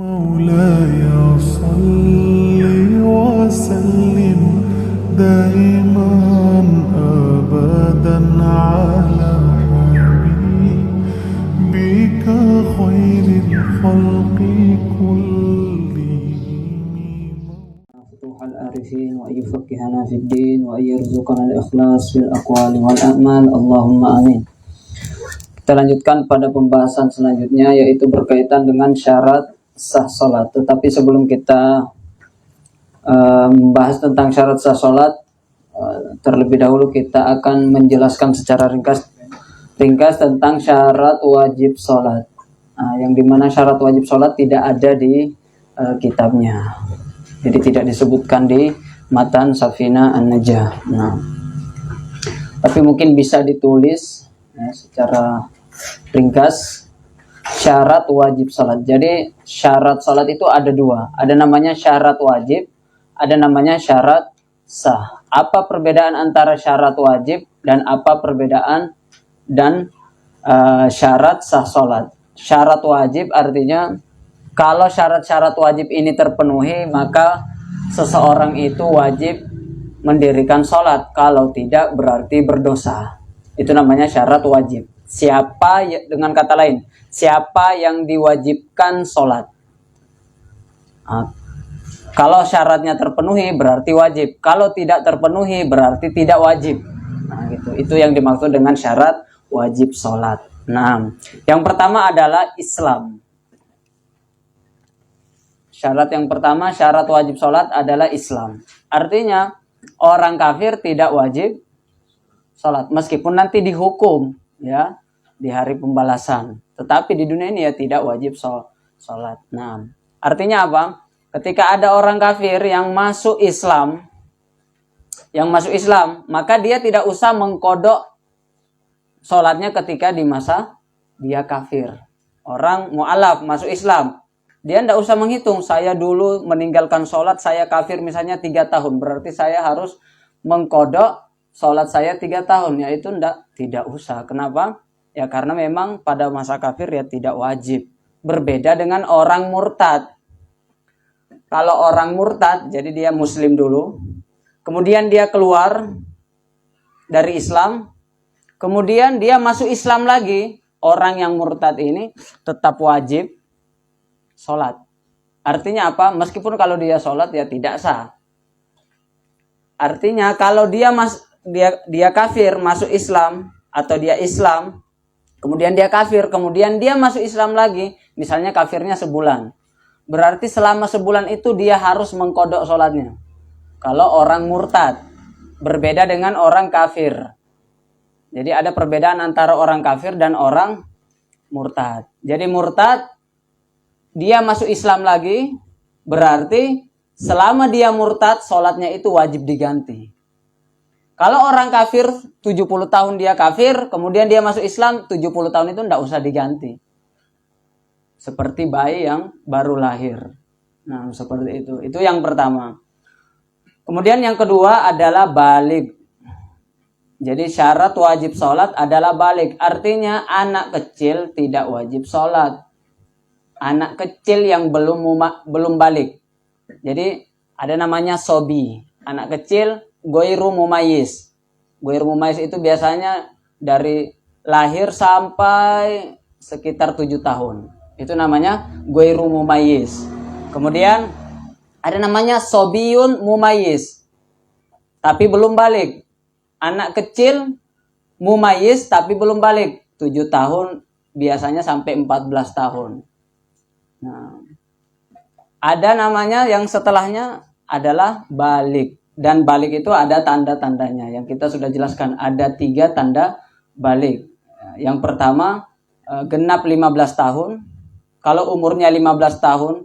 مولاي صل وسلم دائما أبدا على حبيبك خير الخلق كلهم. فتوح العارفين وأن يفقهنا في الدين وأن يرزقنا الإخلاص في الأقوال والأعمال اللهم آمين. Kita lanjutkan pada pembahasan selanjutnya, yaitu berkaitan dengan syarat sah sholat. Tetapi sebelum kita membahas tentang syarat sah sholat, terlebih dahulu kita akan menjelaskan secara ringkas tentang syarat wajib sholat, yang dimana syarat wajib sholat tidak ada di kitabnya, jadi tidak disebutkan di matan Safina An-Najah. Tapi mungkin bisa ditulis secara ringkas syarat wajib sholat. Jadi syarat sholat itu ada dua, ada namanya syarat wajib, ada namanya syarat sah. Apa perbedaan antara syarat wajib dan apa perbedaan dan syarat sah sholat? Syarat wajib artinya kalau syarat-syarat wajib ini terpenuhi, maka seseorang itu wajib mendirikan sholat. Kalau tidak, berarti berdosa. Itu namanya syarat wajib. Dengan kata lain, siapa yang diwajibkan sholat? Kalau syaratnya terpenuhi, berarti wajib. Kalau tidak terpenuhi, berarti tidak wajib. Itu yang dimaksud dengan syarat wajib sholat. Yang pertama adalah Islam. Syarat yang pertama, syarat wajib sholat adalah Islam. Artinya, orang kafir tidak wajib sholat. Meskipun nanti dihukum, ya, di hari pembalasan. Tetapi di dunia ini ya tidak wajib sholat. Artinya apa? Ketika ada orang kafir yang masuk Islam, maka dia tidak usah mengkodok sholatnya ketika di masa dia kafir. Orang mu'alaf masuk Islam, dia tidak usah menghitung, saya dulu meninggalkan sholat, saya kafir misalnya 3 tahun, berarti saya harus mengkodok sholat saya 3 tahun. Ya itu tidak usah. Kenapa? Ya karena memang pada masa kafir ya tidak wajib. Berbeda dengan orang murtad. Kalau orang murtad, jadi dia muslim dulu, kemudian dia keluar dari Islam, kemudian dia masuk Islam lagi, orang yang murtad ini tetap wajib sholat. Artinya apa? Meskipun kalau dia sholat ya tidak sah. Artinya kalau dia kafir masuk Islam, atau dia Islam, kemudian dia kafir, kemudian dia masuk Islam lagi, misalnya kafirnya sebulan, berarti selama sebulan itu dia harus mengkodok sholatnya. Kalau orang murtad, berbeda dengan orang kafir. Jadi ada perbedaan antara orang kafir dan orang murtad. Jadi murtad, dia masuk Islam lagi, berarti selama dia murtad, sholatnya itu wajib diganti. Kalau orang kafir 70 tahun dia kafir, kemudian dia masuk Islam 70 tahun itu tidak usah diganti. Seperti bayi yang baru lahir. Seperti itu. Itu yang pertama. Kemudian yang kedua adalah baligh. Jadi syarat wajib sholat adalah baligh. Artinya anak kecil tidak wajib sholat. Anak kecil yang belum baligh. Jadi ada namanya sobi. Anak kecil Goiru mumayyiz. Goiru mumayyiz itu biasanya dari lahir sampai sekitar 7 tahun. Itu namanya goiru mumayyiz. Kemudian ada namanya sobiyun mumayyiz, tapi belum balik. Anak kecil mumayyiz tapi belum balik. 7 tahun biasanya sampai 14 tahun. Ada namanya yang setelahnya adalah balik. Dan balik itu ada tanda-tandanya yang kita sudah jelaskan. Ada 3 tanda balik. Yang pertama, genap 15 tahun. Kalau umurnya 15 tahun,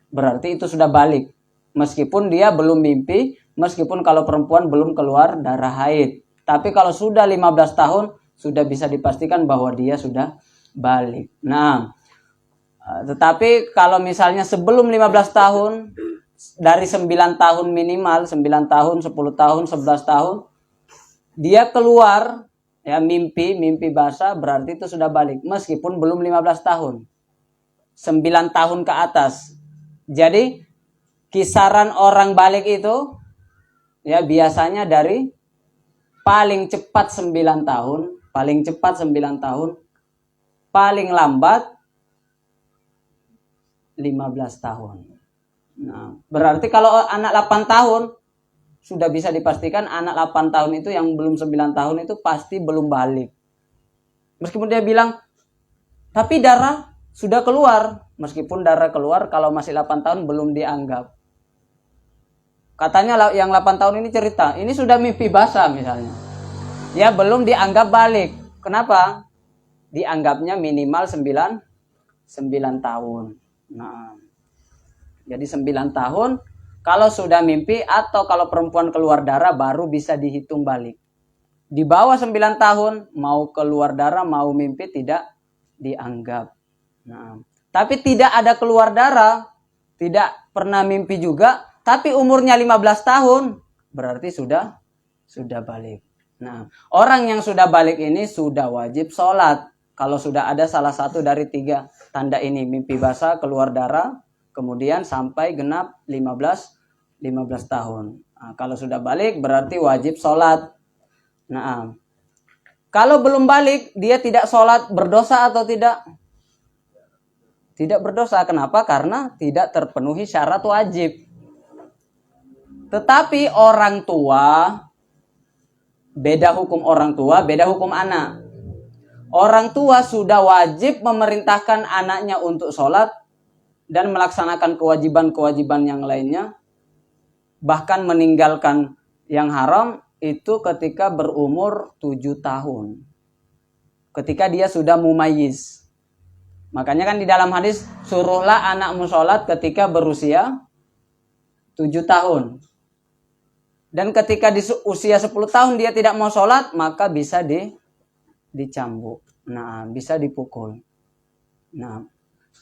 berarti itu sudah balik. Meskipun dia belum mimpi, meskipun kalau perempuan belum keluar darah haid. Tapi kalau sudah 15 tahun, sudah bisa dipastikan bahwa dia sudah balik. Tetapi kalau misalnya sebelum 15 tahun, dari 9 tahun minimal, 9 tahun, 10 tahun, 11 tahun, dia keluar, ya mimpi basah, berarti itu sudah balik, meskipun belum 15 tahun. 9 tahun ke atas. Jadi kisaran orang balik itu ya biasanya dari paling cepat 9 tahun, paling cepat 9 tahun, paling lambat 15 tahun. Nah, berarti kalau anak 8 tahun sudah bisa dipastikan anak 8 tahun itu yang belum 9 tahun itu pasti belum balik. Meskipun dia bilang, tapi darah sudah keluar. Meskipun darah keluar, kalau masih 8 tahun belum dianggap. Katanya yang 8 tahun ini cerita, ini sudah mimpi basah misalnya. Ya belum dianggap balik. Kenapa? Dianggapnya minimal 9 tahun. Nah, jadi 9 tahun, kalau sudah mimpi atau kalau perempuan keluar darah baru bisa dihitung balik. Di bawah 9 tahun, mau keluar darah, mau mimpi tidak dianggap. Nah, tapi tidak ada keluar darah, tidak pernah mimpi juga, tapi umurnya 15 tahun, berarti sudah balik. Nah, orang yang sudah balik ini sudah wajib sholat. Kalau sudah ada salah satu dari 3 tanda ini, mimpi basah, keluar darah, kemudian sampai genap 15 tahun. Nah, kalau sudah balik berarti wajib sholat. Nah, kalau belum balik, dia tidak sholat, berdosa atau tidak? Tidak berdosa. Kenapa? Karena tidak terpenuhi syarat wajib. Tetapi orang tua, beda hukum orang tua, beda hukum anak. Orang tua sudah wajib memerintahkan anaknya untuk sholat dan melaksanakan kewajiban-kewajiban yang lainnya. Bahkan meninggalkan yang haram itu ketika berumur 7 tahun. Ketika dia sudah mumayyiz. Makanya kan di dalam hadis, suruhlah anakmu sholat ketika berusia 7 tahun. Dan ketika di usia 10 tahun dia tidak mau sholat, maka bisa dicambuk. Nah, bisa dipukul. Nah,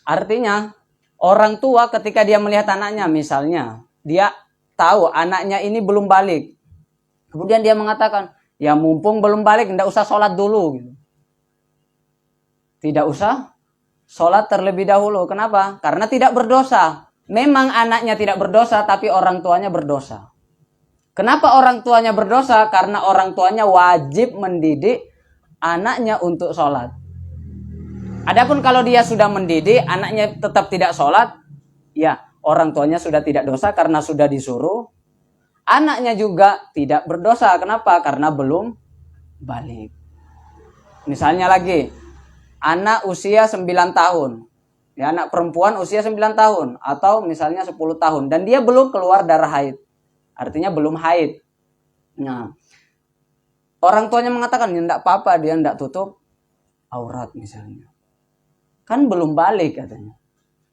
artinya orang tua ketika dia melihat anaknya, misalnya dia tahu anaknya ini belum balik. Kemudian dia mengatakan, ya mumpung belum balik, tidak usah sholat dulu. Gitu. Tidak usah sholat terlebih dahulu. Kenapa? Karena tidak berdosa. Memang anaknya tidak berdosa, tapi orang tuanya berdosa. Kenapa orang tuanya berdosa? Karena orang tuanya wajib mendidik anaknya untuk sholat. Adapun kalau dia sudah mendidik, anaknya tetap tidak sholat, ya orang tuanya sudah tidak dosa karena sudah disuruh. Anaknya juga tidak berdosa. Kenapa? Karena belum balik. Misalnya lagi, anak usia 9 tahun. Ya, anak perempuan usia 9 tahun. Atau misalnya 10 tahun. Dan dia belum keluar darah haid. Artinya belum haid. Nah, orang tuanya mengatakan, ya enggak apa-apa, dia enggak tutup aurat misalnya. Kan belum balik katanya.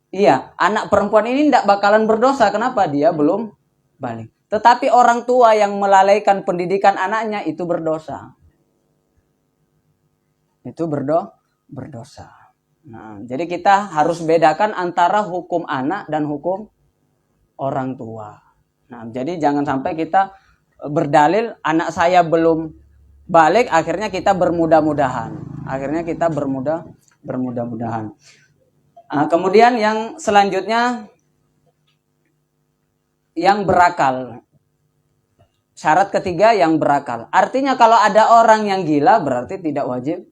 Iya, anak perempuan ini enggak bakalan berdosa. Kenapa? Dia belum balik. Tetapi orang tua yang melalaikan pendidikan anaknya itu berdosa. Itu berdosa. Nah, jadi kita harus bedakan antara hukum anak dan hukum orang tua. Nah, jadi jangan sampai kita berdalil anak saya belum balik, akhirnya kita bermudah-mudahan. Nah, kemudian yang selanjutnya yang berakal. Syarat ketiga yang berakal. Artinya kalau ada orang yang gila berarti tidak wajib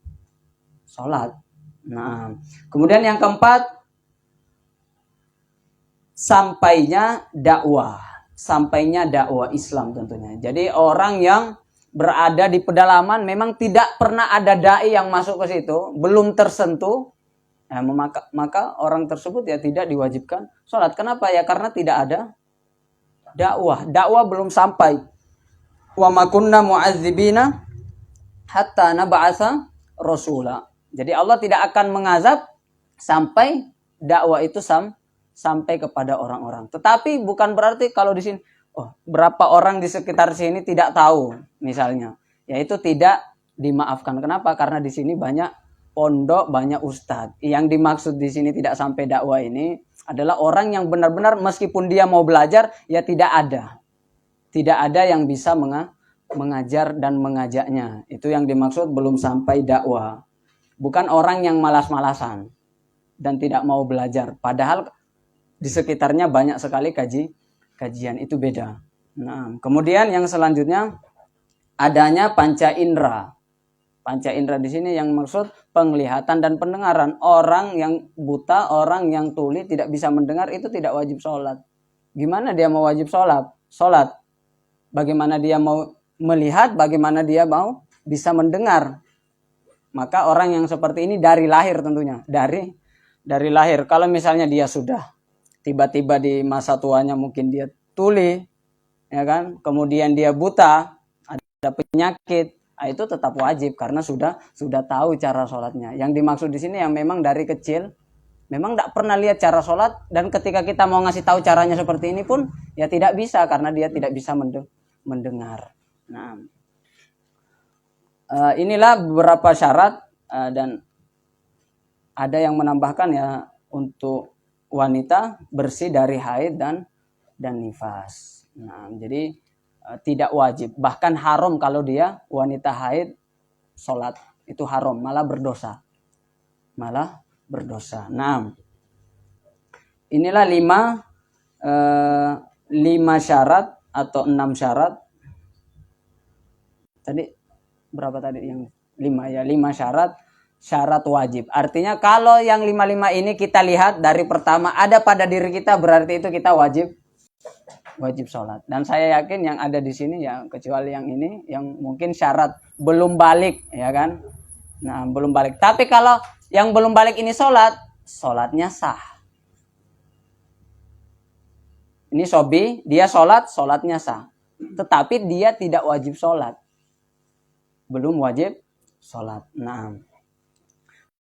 sholat. Nah, kemudian yang keempat, sampainya dakwah Islam tentunya. Jadi orang yang berada di pedalaman memang tidak pernah ada dai yang masuk ke situ, belum tersentuh, ya, maka orang tersebut ya tidak diwajibkan sholat. Kenapa? Ya karena tidak ada dakwah belum sampai. Wa ma kunna mu'adzibina hatta nab'atsa rasula. Jadi Allah tidak akan mengazab sampai dakwah itu sampai kepada orang-orang. Tetapi bukan berarti kalau di sini, berapa orang di sekitar sini tidak tahu, misalnya, yaitu tidak dimaafkan. Kenapa? Karena di sini banyak pondok, banyak ustadz. Yang dimaksud di sini tidak sampai dakwah ini adalah orang yang benar-benar meskipun dia mau belajar, ya tidak ada yang bisa mengajar dan mengajaknya. Itu yang dimaksud belum sampai dakwah. Bukan orang yang malas-malasan. dan tidak mau belajar. Padahal di sekitarnya banyak sekali kajian, itu beda. Nah, kemudian yang selanjutnya adanya panca indera. Panca indera di sini yang maksud penglihatan dan pendengaran. Orang yang buta, orang yang tuli tidak bisa mendengar itu tidak wajib sholat. Gimana dia mau wajib sholat? Bagaimana dia mau melihat? Bagaimana dia mau bisa mendengar? Maka orang yang seperti ini dari lahir tentunya. Dari lahir. Kalau misalnya dia sudah tiba-tiba di masa tuanya mungkin dia tuli, ya kan? Kemudian dia buta, ada penyakit, itu tetap wajib karena sudah tahu cara sholatnya. Yang dimaksud di sini yang memang dari kecil memang tidak pernah lihat cara sholat, dan ketika kita mau ngasih tahu caranya seperti ini pun ya tidak bisa karena dia tidak bisa mendengar. Nah, inilah beberapa syarat, dan ada yang menambahkan ya untuk wanita bersih dari haid dan nifas. Nah, jadi tidak wajib, bahkan haram kalau dia wanita haid sholat, itu haram, malah berdosa. Nah, inilah 5 syarat atau 6 syarat. Tadi berapa tadi yang 5 ya? 5 syarat wajib. Artinya kalau yang 5 ini kita lihat dari pertama ada pada diri kita, berarti itu kita wajib sholat. Dan saya yakin yang ada di sini ya, kecuali yang ini yang mungkin syarat belum balik, ya kan? Nah, belum balik. Tapi kalau yang belum balik ini sholatnya sah. Ini sobi, dia sholatnya sah. Tetapi dia tidak wajib sholat. Belum wajib sholat. Nah,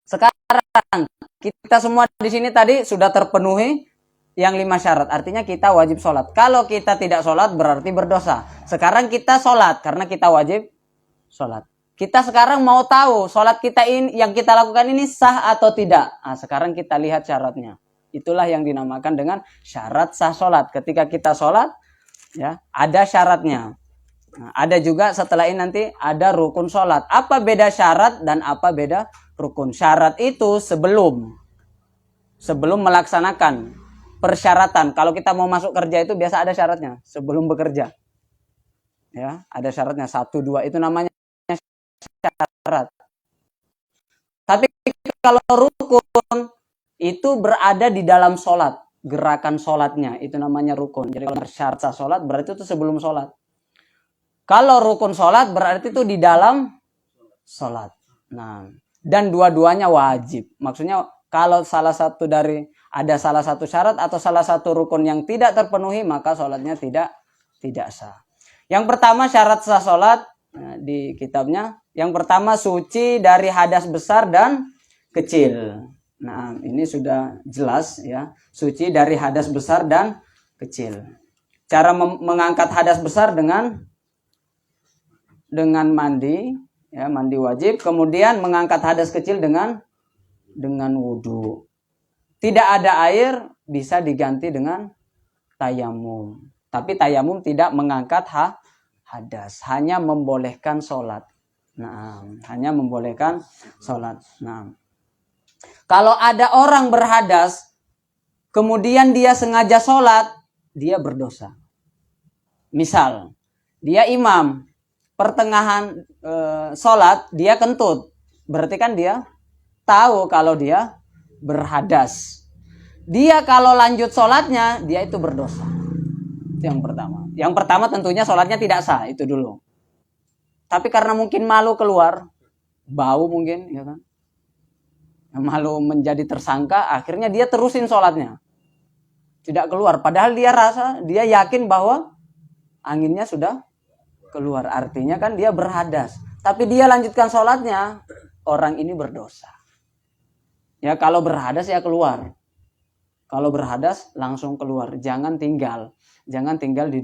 sekarang kita semua di sini tadi sudah terpenuhi yang 5 syarat. Artinya kita wajib sholat. Kalau kita tidak sholat berarti berdosa. Sekarang kita sholat karena kita wajib sholat. Kita sekarang mau tahu sholat kita ini yang kita lakukan ini sah atau tidak. Nah, sekarang kita lihat syaratnya. Itulah yang dinamakan dengan syarat sah sholat. Ketika kita sholat, ya ada syaratnya. Nah, ada juga setelah ini nanti ada rukun sholat. Apa beda syarat dan apa beda rukun? Syarat itu sebelum melaksanakan persyaratan. Kalau kita mau masuk kerja itu biasa ada syaratnya sebelum bekerja. Ya, ada syaratnya 1, 2 itu namanya syarat. Tapi kalau rukun itu berada di dalam sholat, gerakan sholatnya itu namanya rukun. Jadi kalau syarat sah sholat berarti itu sebelum sholat. Kalau rukun sholat berarti itu di dalam sholat. Nah, dan dua-duanya wajib. Maksudnya kalau ada salah satu syarat atau salah satu rukun yang tidak terpenuhi, maka sholatnya tidak sah. Yang pertama syarat sah sholat, nah, di kitabnya, yang pertama suci dari hadas besar dan kecil. Nah, ini sudah jelas ya, suci dari hadas besar dan kecil. Cara mengangkat hadas besar dengan mandi, ya mandi wajib. Kemudian mengangkat hadas kecil dengan wudhu. Tidak ada air bisa diganti dengan tayamum. Tapi tayamum tidak mengangkat hadas, hanya membolehkan sholat. Nah, hanya membolehkan sholat. Nah, kalau ada orang berhadas, kemudian dia sengaja sholat, dia berdosa. Misal, dia imam, pertengahan sholat dia kentut, berarti kan dia tahu kalau dia berhadas. Dia kalau lanjut sholatnya dia itu berdosa. Itu yang pertama. Yang pertama tentunya sholatnya tidak sah, itu dulu. Tapi karena mungkin malu keluar, bau mungkin, ya kan? Malu menjadi tersangka, akhirnya dia terusin sholatnya, tidak keluar. Padahal dia yakin bahwa anginnya sudah keluar, artinya kan dia berhadas. Tapi dia lanjutkan sholatnya, orang ini berdosa. Ya kalau berhadas ya keluar. Kalau berhadas langsung keluar. Jangan tinggal di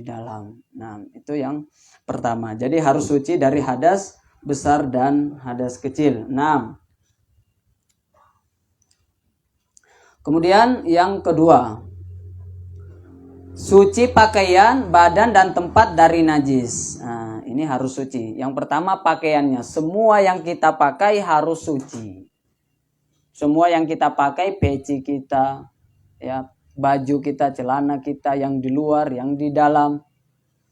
dalam. Nah, itu yang pertama. Jadi harus suci dari hadas besar dan hadas kecil. Nah, kemudian yang kedua, suci pakaian, badan dan tempat dari najis. Nah, ini harus suci. Yang pertama pakaiannya, semua yang kita pakai harus suci. Semua yang kita pakai, peci kita, ya, baju kita, celana kita, yang di luar, yang di dalam,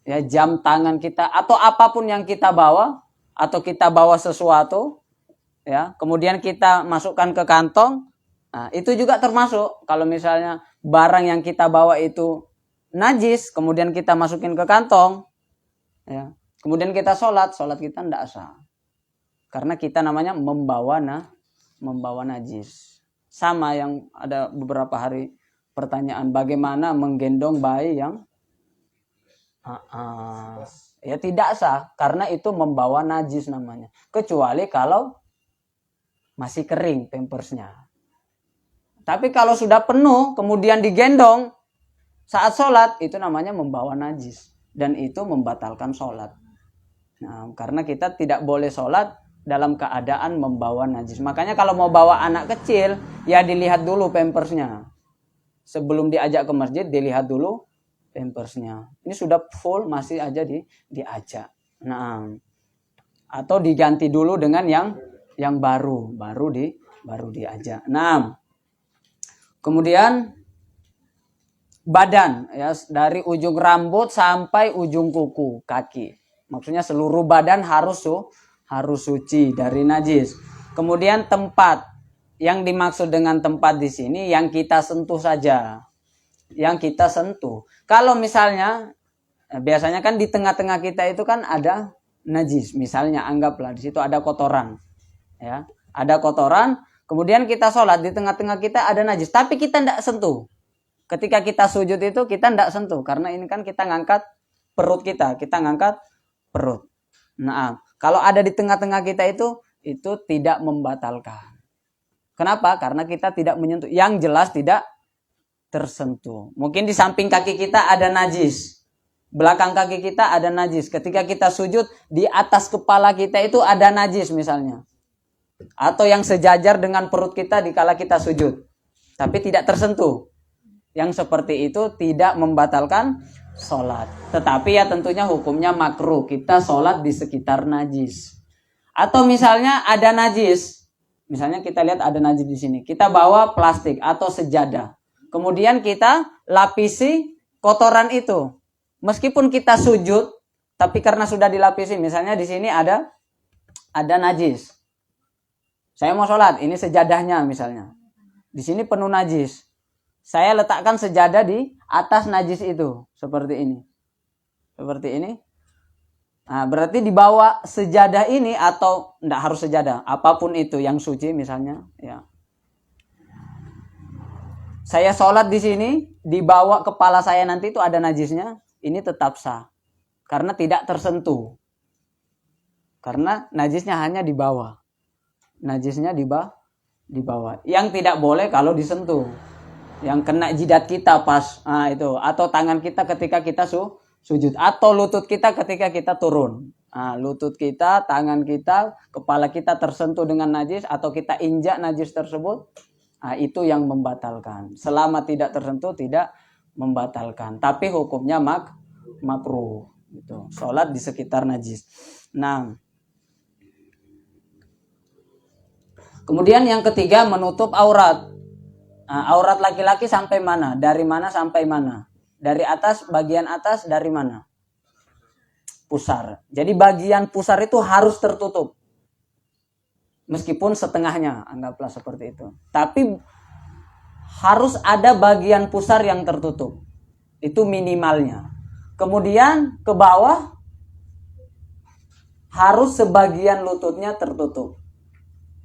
ya, jam tangan kita, atau apapun yang kita bawa, atau kita bawa sesuatu, ya, kemudian kita masukkan ke kantong, nah, itu juga termasuk. Kalau misalnya barang yang kita bawa itu najis, kemudian kita masukin ke kantong, ya, kemudian kita sholat kita tidak sah, karena kita namanya membawa najis. Sama yang ada beberapa hari pertanyaan, bagaimana menggendong bayi yang ya tidak sah, karena itu membawa najis namanya, kecuali kalau masih kering pampersnya. Tapi kalau sudah penuh kemudian digendong saat sholat, itu namanya membawa najis, dan itu membatalkan sholat. Nah, karena kita tidak boleh sholat dalam keadaan membawa najis. Makanya kalau mau bawa anak kecil, ya dilihat dulu pampersnya. Sebelum diajak ke masjid, dilihat dulu pampersnya. Ini sudah full, masih aja diajak. Nah, atau diganti dulu dengan yang baru diajak. Nah, kemudian badan, ya, dari ujung rambut sampai ujung kuku kaki. Maksudnya seluruh badan harus suci dari najis. Kemudian tempat, yang dimaksud dengan tempat di sini yang kita sentuh saja. Yang kita sentuh. Kalau misalnya biasanya kan di tengah-tengah kita itu kan ada najis. Misalnya anggaplah di situ ada kotoran. Ya, ada kotoran, kemudian kita sholat, di tengah-tengah kita ada najis, tapi kita tidak sentuh. Ketika kita sujud itu kita tidak sentuh, karena ini kan kita ngangkat perut kita ngangkat perut. Nah, kalau ada di tengah-tengah kita itu tidak membatalkan. Kenapa? Karena kita tidak menyentuh. Yang jelas tidak tersentuh. Mungkin di samping kaki kita ada najis, belakang kaki kita ada najis. Ketika kita sujud, di atas kepala kita itu ada najis misalnya. Atau yang sejajar dengan perut kita dikala kita sujud, tapi tidak tersentuh. Yang seperti itu tidak membatalkan sholat. Tetapi ya tentunya hukumnya makruh. Kita sholat di sekitar najis. Atau misalnya ada najis. Misalnya kita lihat ada najis di sini. Kita bawa plastik atau sejadah. Kemudian kita lapisi kotoran itu. Meskipun kita sujud, tapi karena sudah dilapisi. Misalnya di sini ada najis. Saya mau sholat, ini sejadahnya misalnya. Di sini penuh najis. Saya letakkan sejadah di atas najis itu, seperti ini. Seperti ini. Nah, berarti dibawa sejadah ini, atau enggak harus sejadah, apapun itu yang suci misalnya, ya. Saya sholat di sini, dibawa kepala saya nanti itu ada najisnya, ini tetap sah. Karena tidak tersentuh. Karena najisnya hanya di bawah. Najisnya di bawah. Yang tidak boleh kalau disentuh. Yang kena jidat kita pas, nah itu, atau tangan kita ketika kita sujud, atau lutut kita ketika kita turun. Nah, lutut kita, tangan kita, kepala kita tersentuh dengan najis, atau kita injak najis tersebut, nah, itu yang membatalkan. Selama tidak tersentuh tidak membatalkan, tapi hukumnya makruh. Gitu. Sholat di sekitar najis. Nah, kemudian yang ketiga, menutup aurat. Nah, aurat laki-laki sampai mana? Dari mana sampai mana? Dari atas, bagian atas dari mana? Pusar. Jadi bagian pusar itu harus tertutup. Meskipun setengahnya, anggaplah seperti itu. Tapi harus ada bagian pusar yang tertutup. Itu minimalnya. Kemudian ke bawah harus sebagian lututnya tertutup.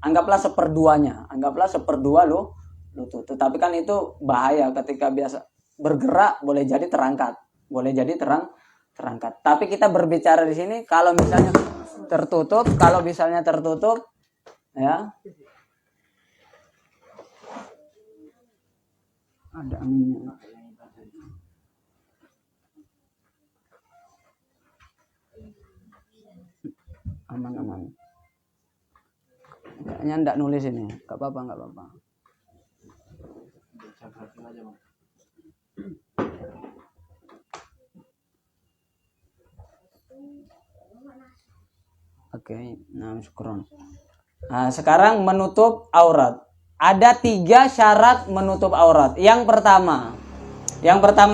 Anggaplah seperduanya. Anggaplah seperdua lutut. Tetapi kan itu bahaya ketika biasa bergerak, boleh jadi terangkat, boleh jadi terangkat. Tapi kita berbicara di sini kalau misalnya tertutup, ya. Ada anginnya. Aman. Kayaknya enggak nulis ini. Enggak apa-apa. Oke, nah syukron. Nah, sekarang menutup aurat. ada 3 syarat menutup aurat. Yang pertama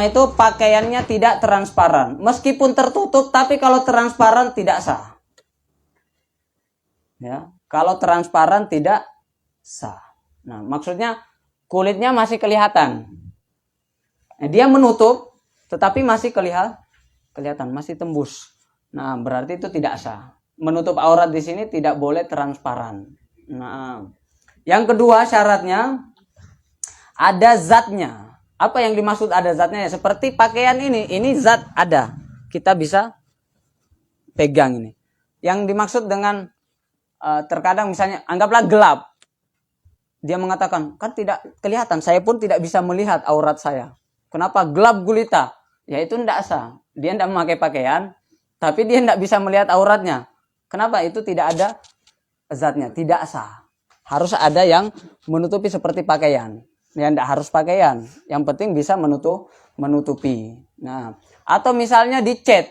itu pakaiannya tidak transparan. Meskipun tertutup, tapi kalau transparan tidak sah. Ya, kalau transparan tidak sah. Nah, maksudnya kulitnya masih kelihatan. Dia menutup, tetapi masih kelihatan, masih tembus. Nah, berarti itu tidak sah. Menutup aurat di sini tidak boleh transparan. Nah, yang kedua syaratnya ada zatnya. Apa yang dimaksud ada zatnya? Seperti pakaian ini zat ada. Kita bisa pegang ini. Yang dimaksud dengan terkadang misalnya anggaplah gelap. Dia mengatakan, kan tidak kelihatan, saya pun tidak bisa melihat aurat saya. Kenapa? Gelap gulita. Ya itu tidak sah. Dia tidak memakai pakaian, tapi dia tidak bisa melihat auratnya. Kenapa? Itu tidak ada zatnya, tidak sah. Harus ada yang menutupi seperti pakaian. Ya tidak harus pakaian. Yang penting bisa menutupi. Nah, atau misalnya dicat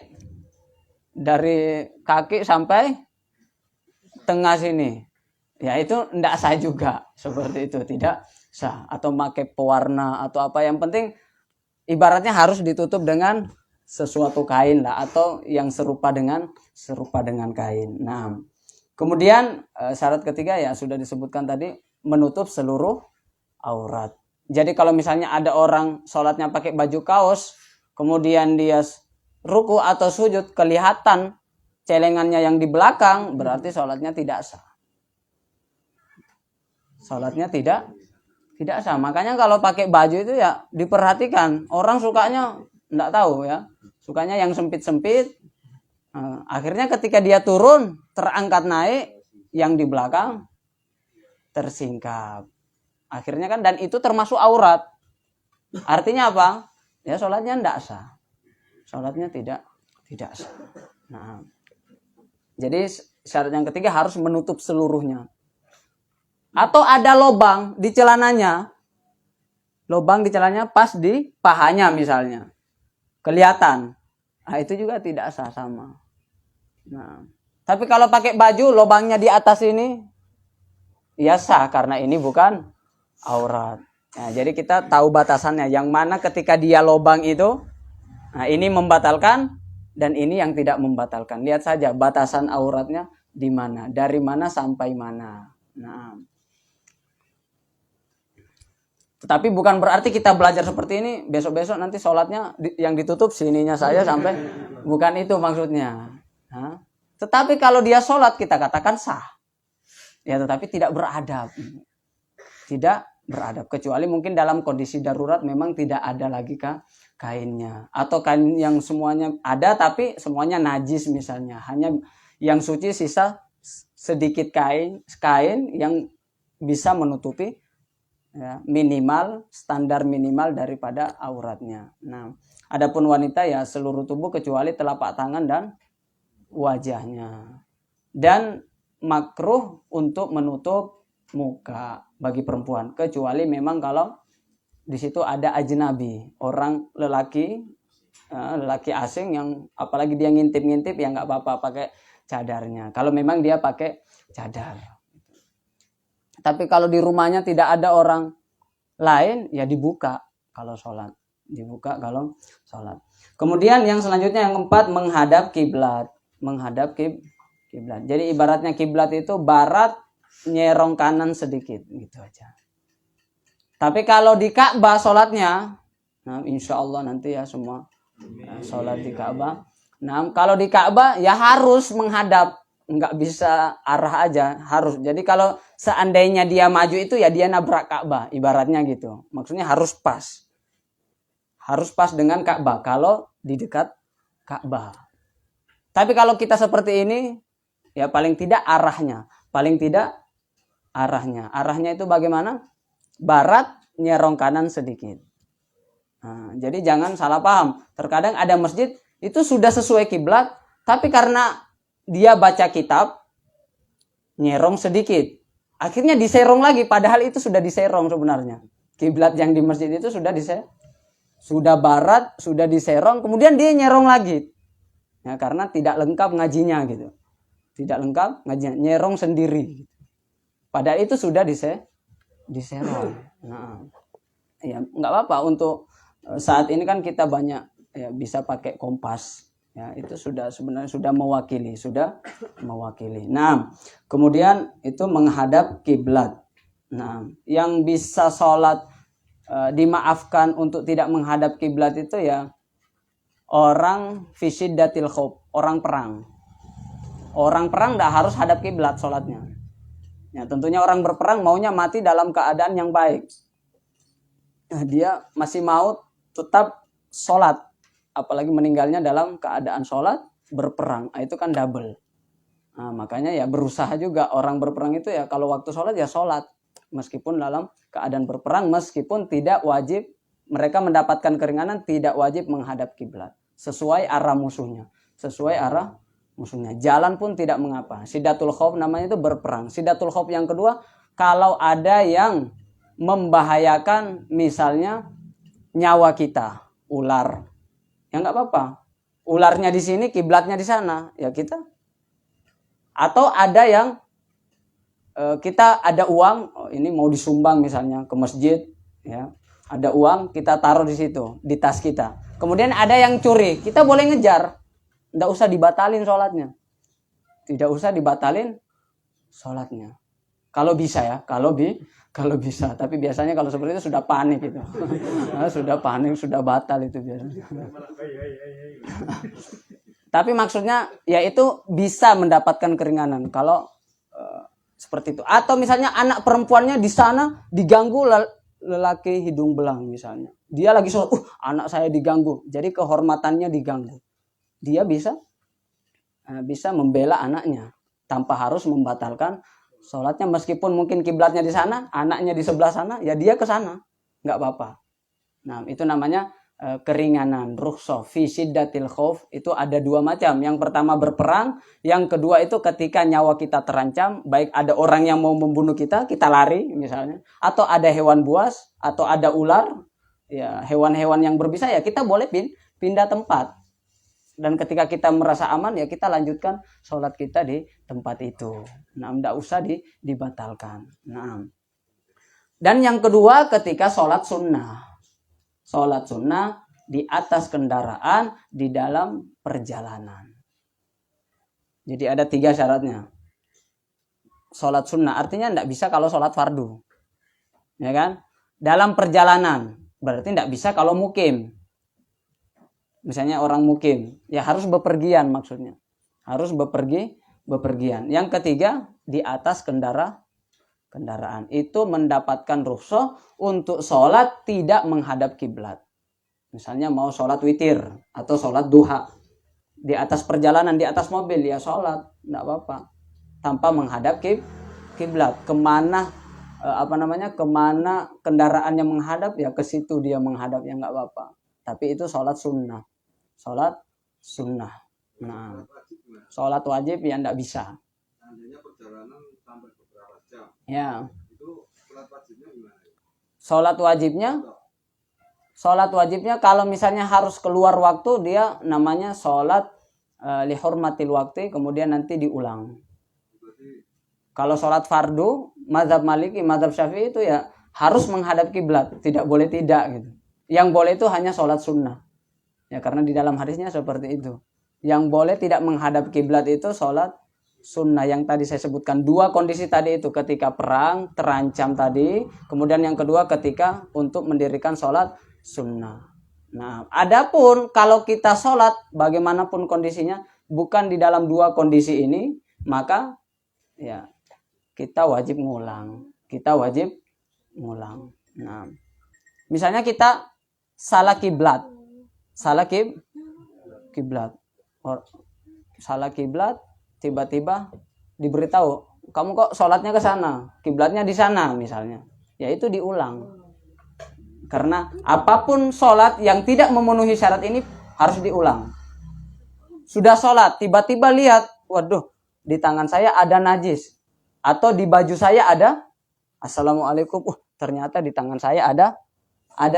dari kaki sampai tengah sini. Ya itu tidak sah juga. Seperti itu tidak sah. Atau pakai pewarna atau apa. Yang penting ibaratnya harus ditutup dengan sesuatu kain lah. Atau yang serupa dengan kain. Nah, kemudian syarat ketiga ya sudah disebutkan tadi, menutup seluruh aurat. Jadi kalau misalnya ada orang sholatnya pakai baju kaos, kemudian dia ruku atau sujud kelihatan celengannya yang di belakang, berarti sholatnya tidak sah. Sholatnya tidak sah. Makanya kalau pakai baju itu ya diperhatikan. Orang sukanya enggak tahu ya. Sukanya yang sempit-sempit. Akhirnya ketika dia turun, terangkat naik, yang di belakang tersingkap. Akhirnya kan, dan itu termasuk aurat. Artinya apa? Ya sholatnya enggak sah. Sholatnya tidak sah. Nah, jadi syarat yang ketiga harus menutup seluruhnya. Atau ada lobang di celananya. Lobang di celananya pas di pahanya misalnya. Kelihatan. Nah, itu juga tidak sah sama. Nah, tapi kalau pakai baju lobangnya di atas ini, ya sah karena ini bukan aurat. Nah, jadi kita tahu batasannya. Yang mana ketika dia lobang itu, nah ini membatalkan dan ini yang tidak membatalkan. Lihat saja batasan auratnya di mana, dari mana sampai mana. Nah, tetapi bukan berarti kita belajar seperti ini, besok-besok nanti sholatnya yang ditutup sininya saja sampai, bukan itu maksudnya. Nah, tetapi kalau dia sholat kita katakan sah. Ya tetapi tidak beradab. Tidak beradab. Kecuali mungkin dalam kondisi darurat memang tidak ada lagi kainnya. Atau kain yang semuanya ada tapi semuanya najis misalnya. Hanya yang suci sisa sedikit kain yang bisa menutupi ya, minimal, standar minimal daripada auratnya. Nah, adapun wanita ya seluruh tubuh kecuali telapak tangan dan wajahnya. Dan makruh untuk menutup muka bagi perempuan, kecuali memang kalau di situ ada ajnabi, orang lelaki asing yang apalagi dia ngintip-ngintip ya nggak apa-apa pakai cadarnya. Kalau memang dia pakai cadar. Tapi kalau di rumahnya tidak ada orang lain, ya dibuka kalau sholat. Kemudian yang selanjutnya yang keempat, menghadap kiblat. Jadi ibaratnya kiblat itu barat, nyerong kanan sedikit, gitu aja. Tapi kalau di Ka'bah sholatnya, nah insya Allah nanti ya semua sholat di Ka'bah. Nah kalau di Ka'bah ya harus menghadap. Nggak bisa arah aja, harus. Jadi kalau seandainya dia maju itu ya dia nabrak Ka'bah, ibaratnya gitu. Maksudnya harus pas. Harus pas dengan Ka'bah kalau di dekat Ka'bah. Tapi kalau kita seperti ini, ya paling tidak arahnya. Arahnya itu bagaimana? Barat, nyerong kanan sedikit. Nah, jadi jangan salah paham. Terkadang ada masjid itu sudah sesuai kiblat, tapi karena dia baca kitab, nyerong sedikit. Akhirnya diserong lagi, padahal itu sudah diserong sebenarnya. Kiblat yang di masjid itu sudah barat, sudah diserong, kemudian dia nyerong lagi. Ya, karena tidak lengkap ngajinya gitu. Tidak lengkap ngajinya, nyerong sendiri. Padahal itu sudah diserong. Nah, ya nggak apa-apa untuk saat ini kan kita banyak ya bisa pakai kompas. Ya, itu sebenarnya sudah mewakili. Nah, kemudian itu menghadap kiblat. Nah, yang bisa sholat dimaafkan untuk tidak menghadap kiblat itu ya orang fisiddatil khauf, orang perang. Orang perang tidak harus hadap kiblat sholatnya. Ya, tentunya orang berperang maunya mati dalam keadaan yang baik. Nah, dia masih mau tetap sholat, apalagi meninggalnya dalam keadaan sholat berperang. Nah, itu kan double. Nah, makanya ya berusaha juga orang berperang itu ya kalau waktu sholat ya sholat. Meskipun dalam keadaan berperang, meskipun tidak wajib, mereka mendapatkan keringanan tidak wajib menghadap kiblat. Sesuai arah musuhnya. Jalan pun tidak mengapa. Siddatul khauf namanya itu berperang. Siddatul khauf yang kedua, kalau ada yang membahayakan misalnya nyawa kita, ular. Ya nggak apa-apa. Ularnya di sini, kiblatnya di sana. Ya kita. Atau ada yang kita ada uang, ini mau disumbang misalnya ke masjid, ya. Ada uang, kita taruh di situ, di tas kita. Kemudian ada yang curi, kita boleh ngejar. Nggak usah dibatalin sholatnya. Kalau bisa ya, kalau bisa. Tapi biasanya kalau seperti itu sudah panik itu. Sudah panik, sudah batal itu biasanya. Tapi maksudnya ya itu bisa mendapatkan keringanan kalau seperti itu. Atau misalnya anak perempuannya di sana diganggu lelaki hidung belang misalnya. Dia lagi sholat, anak saya diganggu. Jadi kehormatannya diganggu. Dia bisa membela anaknya tanpa harus membatalkan sholatnya. Meskipun mungkin kiblatnya di sana, anaknya di sebelah sana, ya dia ke sana. Nggak apa-apa. Nah, itu namanya keringanan, rukhsah fi siddatil khauf. Itu ada dua macam. Yang pertama berperang, yang kedua itu ketika nyawa kita terancam, baik ada orang yang mau membunuh kita lari misalnya, atau ada hewan buas, atau ada ular, ya hewan-hewan yang berbisa, ya kita boleh pindah tempat. Dan ketika kita merasa aman, ya kita lanjutkan sholat kita di tempat itu. Nah, tidak usah dibatalkan. Nah. Dan yang kedua ketika sholat sunnah. Sholat sunnah di atas kendaraan di dalam perjalanan. Jadi ada 3 syaratnya. Sholat sunnah artinya tidak bisa kalau sholat fardu. Ya kan? Dalam perjalanan berarti tidak bisa kalau mukim. Misalnya orang mukim, ya harus bepergian maksudnya. Harus bepergian. Yang ketiga, di atas kendaraan. Itu mendapatkan rukhsah untuk sholat tidak menghadap kiblat. Misalnya mau sholat witir atau sholat duha. Di atas perjalanan, di atas mobil, ya sholat. Tidak apa-apa. Tanpa menghadap kiblat. Kemana kendaraannya menghadap, ya ke situ dia menghadap, ya nggak apa-apa. Tapi itu sholat sunnah. Nah, sholat wajib ya nggak bisa. Seandainya perjalanan sampai beberapa jam. Ya. Itu sholat wajibnya gimana? Sholat wajibnya kalau misalnya harus keluar waktu, dia namanya sholat lihurmatil waktu, kemudian nanti diulang. Kalau sholat fardu, mazhab Maliki, mazhab Syafi'i itu ya harus menghadap kiblat, tidak boleh tidak gitu. Yang boleh itu hanya sholat sunnah. Ya karena di dalam hadisnya seperti itu. Yang boleh tidak menghadap kiblat itu sholat sunnah yang tadi saya sebutkan. 2 kondisi tadi itu, ketika perang terancam tadi, kemudian yang kedua ketika untuk mendirikan sholat sunnah. Nah, adapun kalau kita sholat bagaimanapun kondisinya bukan di dalam 2 kondisi ini, maka ya kita wajib ngulang. Nah, misalnya kita salah kiblat, salah kiblat, tiba-tiba diberitahu, kamu kok sholatnya ke sana, kiblatnya di sana misalnya, ya itu diulang. Karena apapun sholat yang tidak memenuhi syarat ini harus diulang. Sudah sholat, tiba-tiba lihat, waduh, di tangan saya ada najis, atau di baju saya ada, assalamualaikum, ternyata di tangan saya ada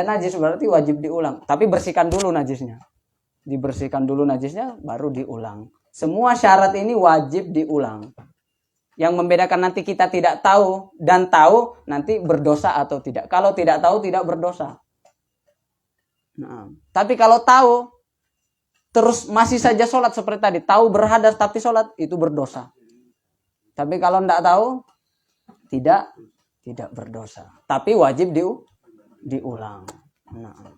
najis, berarti wajib diulang. Tapi bersihkan dulu najisnya. Dibersihkan dulu najisnya, baru diulang. Semua syarat ini wajib diulang. Yang membedakan nanti kita tidak tahu dan tahu nanti berdosa atau tidak. Kalau tidak tahu tidak berdosa. Nah, tapi kalau tahu terus masih saja sholat seperti tadi, tahu berhadas tapi sholat, itu berdosa. Tapi kalau tidak tahu tidak berdosa. Tapi wajib diulang. Nah.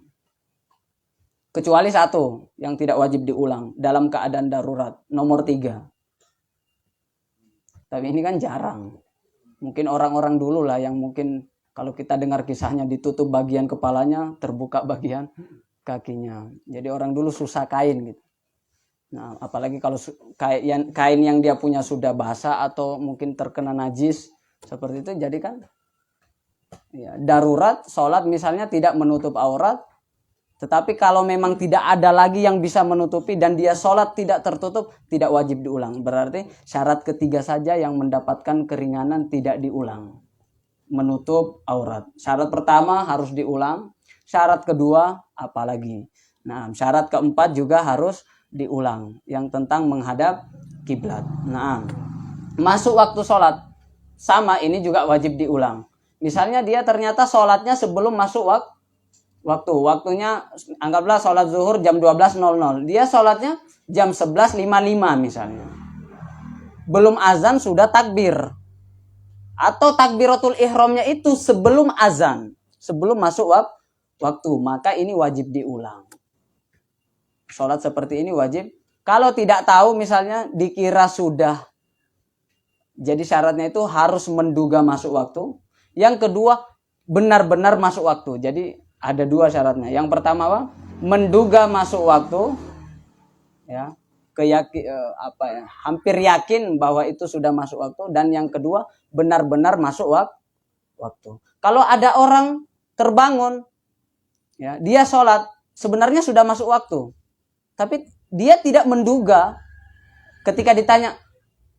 Kecuali satu yang tidak wajib diulang dalam keadaan darurat, nomor 3. Tapi ini kan jarang. Mungkin orang-orang dulu lah yang mungkin kalau kita dengar kisahnya ditutup bagian kepalanya, terbuka bagian kakinya. Jadi orang dulu susah kain gitu. Nah, apalagi kalau kain yang dia punya sudah basah atau mungkin terkena najis seperti itu, jadi kan ya, darurat sholat misalnya tidak menutup aurat. Tetapi kalau memang tidak ada lagi yang bisa menutupi dan dia sholat tidak tertutup, tidak wajib diulang. Berarti syarat ketiga saja yang mendapatkan keringanan tidak diulang. Menutup aurat. Syarat pertama harus diulang. Syarat kedua apalagi. Nah, syarat keempat juga harus diulang. Yang tentang menghadap kiblat. Nah, masuk waktu sholat. Sama ini juga wajib diulang. Misalnya dia ternyata sholatnya sebelum masuk waktunya, anggaplah sholat zuhur jam 12.00. Dia sholatnya jam 11.55 misalnya. Belum azan sudah takbir. Atau takbiratul ihramnya itu sebelum azan. Sebelum masuk waktu. Maka ini wajib diulang. Sholat seperti ini wajib. Kalau tidak tahu misalnya dikira sudah. Jadi syaratnya itu harus menduga masuk waktu. Yang kedua benar-benar masuk waktu. Jadi ada 2 syaratnya. Yang pertama apa? Menduga masuk waktu, ya, hampir yakin bahwa itu sudah masuk waktu. Dan yang kedua benar-benar masuk waktu. Kalau ada orang terbangun, ya, dia sholat sebenarnya sudah masuk waktu, tapi dia tidak menduga. Ketika ditanya,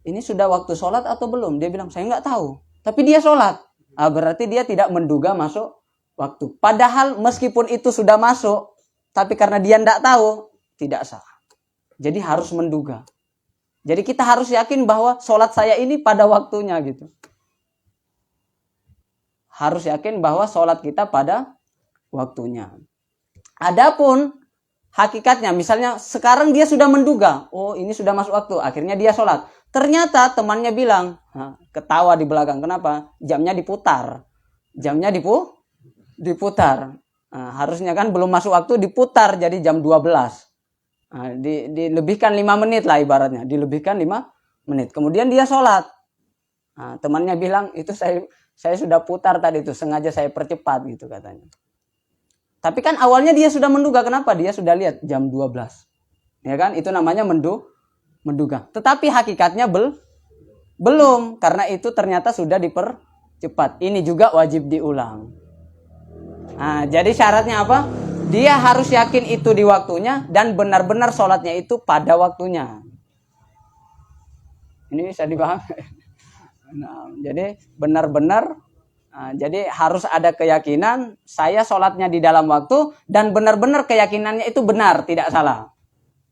ini sudah waktu sholat atau belum? Dia bilang, saya nggak tahu. Tapi dia sholat. Berarti dia tidak menduga masuk waktu. Padahal meskipun itu sudah masuk, tapi karena dia tidak tahu, tidak sah. Jadi harus menduga. Jadi kita harus yakin bahwa sholat saya ini pada waktunya gitu. Harus yakin bahwa sholat kita pada waktunya. Adapun hakikatnya, misalnya sekarang dia sudah menduga, oh ini sudah masuk waktu, akhirnya dia sholat. Ternyata temannya bilang, ketawa di belakang, kenapa? Jamnya diputar. Jamnya diputar. Harusnya kan belum masuk waktu diputar jadi jam 12. Dilebihkan 5 menit lah ibaratnya. Dilebihkan 5 menit. Kemudian dia sholat. Temannya bilang, itu saya sudah putar tadi itu, sengaja saya percepat gitu katanya. Tapi kan awalnya dia sudah menduga, kenapa? Dia sudah lihat jam 12. Ya kan? Itu namanya menduga. Tetapi hakikatnya belum, karena itu ternyata sudah dipercepat. Ini juga wajib diulang. Jadi syaratnya apa? Dia harus yakin itu di waktunya dan benar-benar sholatnya itu pada waktunya. Ini bisa dipahami. Jadi benar-benar, jadi harus ada keyakinan saya sholatnya di dalam waktu dan benar-benar keyakinannya itu benar, tidak salah.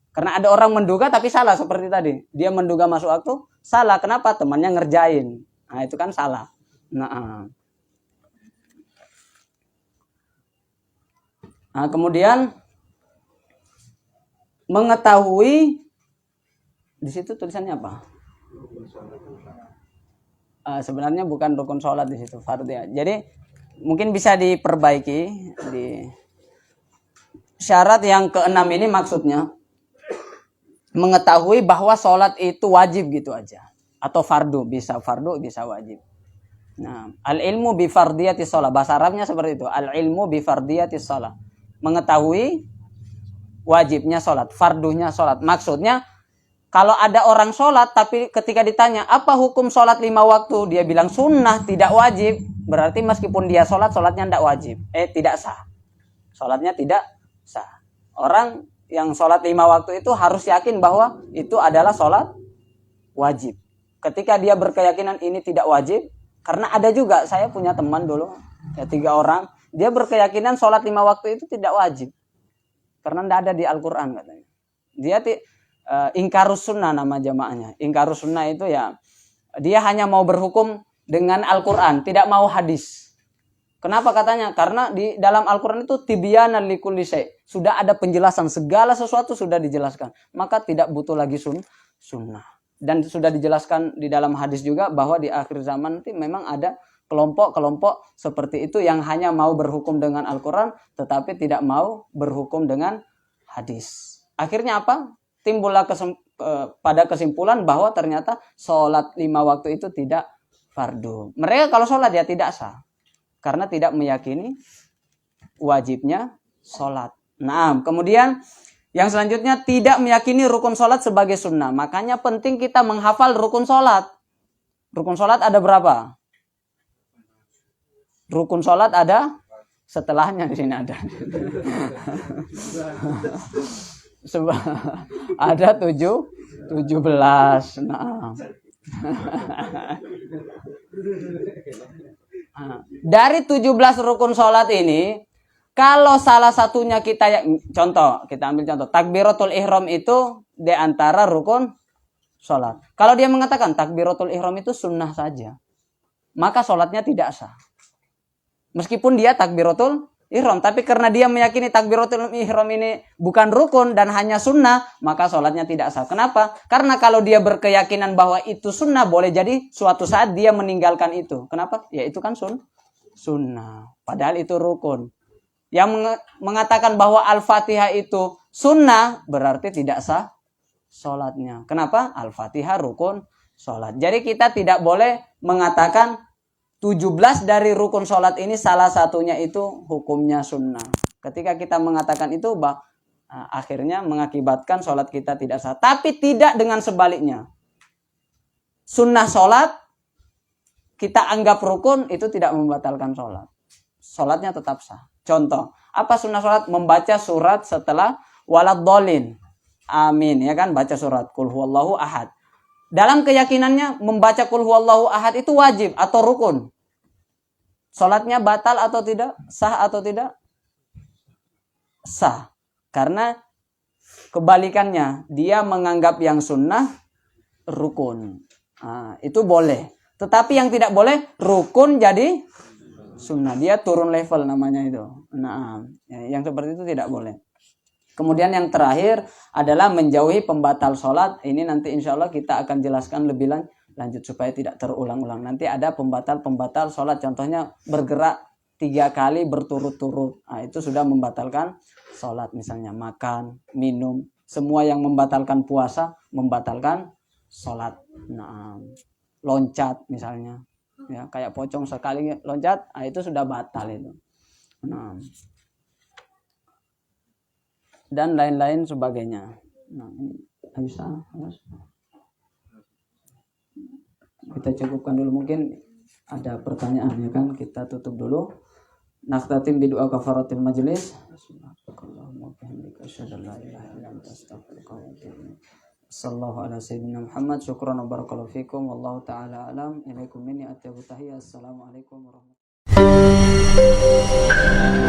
Karena ada orang menduga tapi salah seperti tadi. Dia menduga masuk waktu, salah. Kenapa? Temannya ngerjain. Itu kan salah. Kemudian mengetahui, di situ tulisannya apa? Sebenarnya bukan rukun sholat di situ, fardhu ya. Jadi mungkin bisa diperbaiki di syarat yang ke-6 ini, maksudnya mengetahui bahwa sholat itu wajib gitu aja, atau fardu, bisa wajib. Nah, al-ilmu bi fardiyati sholat, bahasa Arabnya seperti itu, al-ilmu bi fardiyati sholat, mengetahui wajibnya sholat, fardunya sholat. Maksudnya kalau ada orang sholat tapi ketika ditanya apa hukum sholat 5 waktu, dia bilang sunnah, tidak wajib, berarti meskipun dia sholat, sholatnya tidak wajib, tidak sah, sholatnya tidak sah. Orang yang sholat 5 waktu itu harus yakin bahwa itu adalah sholat wajib. Ketika dia berkeyakinan ini tidak wajib, karena ada juga, saya punya teman dulu, ya 3 orang, dia berkeyakinan sholat 5 waktu itu tidak wajib. Karena tidak ada di Al-Quran katanya. Dia ingkarus sunnah nama jamaahnya. Ingkarus sunnah itu ya Dia hanya mau berhukum dengan Al-Quran, tidak mau hadis. Kenapa katanya? Karena di dalam Al-Quran itu tibyanan likulli syai'. Sudah ada penjelasan, segala sesuatu sudah dijelaskan. Maka tidak butuh lagi sunnah. Dan sudah dijelaskan di dalam hadis juga bahwa di akhir zaman nanti memang ada kelompok-kelompok seperti itu yang hanya mau berhukum dengan Al-Quran tetapi tidak mau berhukum dengan hadis. Akhirnya apa? Timbullah pada kesimpulan bahwa ternyata sholat 5 waktu itu tidak fardu. Mereka kalau sholat ya tidak sah. Karena tidak meyakini wajibnya sholat. Nah, kemudian yang selanjutnya tidak meyakini rukun sholat sebagai sunnah. Makanya penting kita menghafal rukun sholat. Rukun sholat ada berapa? Rukun sholat ada setelahnya di sini ada. Ada 17. Nah. Dari 17 rukun sholat ini, kalau salah satunya kita contoh, kita ambil contoh, takbiratul ihram itu di antara rukun sholat. Kalau dia mengatakan takbiratul ihram itu sunnah saja, maka sholatnya tidak sah. Meskipun dia takbiratul ihram, tapi karena dia meyakini takbiratul ihram ini bukan rukun dan hanya sunnah, maka sholatnya tidak sah. Kenapa? Karena kalau dia berkeyakinan bahwa itu sunnah, boleh jadi suatu saat dia meninggalkan itu. Kenapa? Ya itu kan sunnah. Padahal itu rukun. Yang mengatakan bahwa Al-Fatihah itu sunnah, berarti tidak sah sholatnya. Kenapa? Al-Fatihah rukun sholat. Jadi kita tidak boleh mengatakan 17 dari rukun sholat ini salah satunya itu hukumnya sunnah. Ketika kita mengatakan itu, akhirnya mengakibatkan sholat kita tidak sah. Tapi tidak dengan sebaliknya. Sunnah sholat kita anggap rukun, itu tidak membatalkan sholat. Sholatnya tetap sah. Contoh, apa sunnah sholat? Membaca surat setelah waladhdallin. Amin, ya kan? Baca surat Qul huwallahu ahad. Dalam keyakinannya membaca Qul huwallahu ahad itu wajib atau rukun. Sholatnya batal atau tidak? Sah atau tidak? Sah. Karena kebalikannya, dia menganggap yang sunnah rukun. Nah, itu boleh. Tetapi yang tidak boleh, rukun jadi sunnah. Dia turun level namanya itu. Nah, yang seperti itu tidak boleh. Kemudian yang terakhir adalah menjauhi pembatal sholat. Ini nanti insya Allah kita akan jelaskan lebih lanjut supaya tidak terulang-ulang. Nanti ada pembatal sholat. Contohnya bergerak 3 kali berturut-turut. Nah, itu sudah membatalkan sholat. Misalnya makan, minum. Semua yang membatalkan puasa, membatalkan sholat. Nah, loncat misalnya. Ya, kayak pocong sekali loncat, nah, itu sudah batal itu. Nah, dan lain-lain sebagainya. Nah, ini bisa. Kita cukupkan dulu, mungkin ada pertanyaan ya kan, kita tutup dulu. Nakhtatim bi doa kafaratil majlis. Sallallahu ala sayyidina Muhammad. Syukran wa barakallahu fikum. Wallahu ta'ala alam. Ilaikum minni at-tahiyya. Assalamualaikum warahmatullahi wabarakatuh.